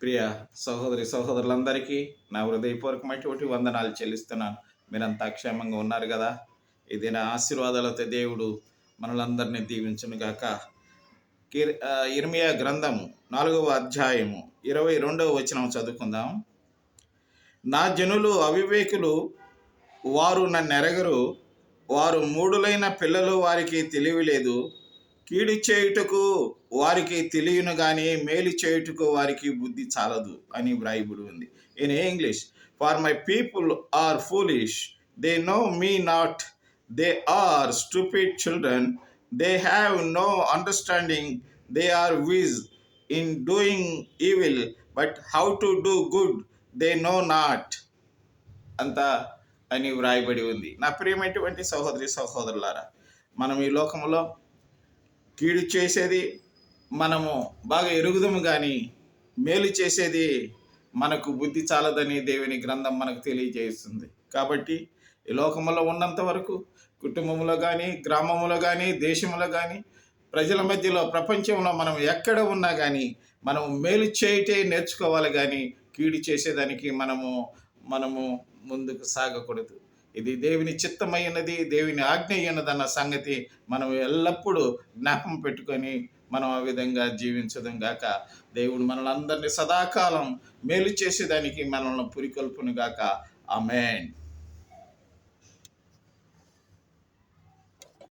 ప్రియ సహోదరి సహోదరులందరికీ నా హృదయపూర్వకమైనటువంటి వందనాలు చెల్లిస్తున్నాను. మీరంతా క్షేమంగా ఉన్నారు కదా? ఇది నా ఆశీర్వాదాలతో దేవుడు మనలందరినీ దీవించునుగాక. ఇర్మియా గ్రంథము 4వ అధ్యాయము 22వ వచనం చదువుకుందాం. నా జనులు అవివేకులు, వారు నన్నెరగరు. వారు మూఢులైన పిల్లలు, వారికి తెలివి లేదు. కీడు చేయుటకు వారికి తెలియను కానీ మేలు చేయుటకు వారికి బుద్ధి చాలదు అని వ్రాయబడి ఉంది. In English, for my people are foolish, they know me not, they are stupid children, they have no understanding, they are wise in doing evil, but how to do good they know not అంత అని వ్రాయబడి ఉంది. నా ప్రియమైనటువంటి సహోదరి సహోదరులారా, మనం ఈ లోకంలో కీడు చేసేది మనము బాగా ఎరుగుదము కానీ మేలు చేసేది మనకు బుద్ధి చాలదని దేవుని గ్రంథం మనకు తెలియజేస్తుంది. కాబట్టి ఈ లోకంలో ఉన్నంత వరకు కుటుంబంలో కానీ, గ్రామంలో కానీ, దేశంలో కానీ, ప్రజల మధ్యలో, ప్రపంచంలో మనం ఎక్కడ ఉన్నా కానీ మనము మేలు చేయటే నేర్చుకోవాలి కానీ కీడు చేసేదానికి మనము ముందుకు సాగకూడదు. ఇది దేవుని చిత్తమైనది, దేవుని ఆజ్ఞ అయినదన్న సంగతి మనం ఎల్లప్పుడూ జ్ఞాపకం పెట్టుకొని మనం ఆ విధంగా జీవించడం గాక. దేవుడు మనల్ని అందరినీ సదాకాలం మేలు చేసేదానికి మనల్ని పురికొల్పును గాక. ఆమేన్.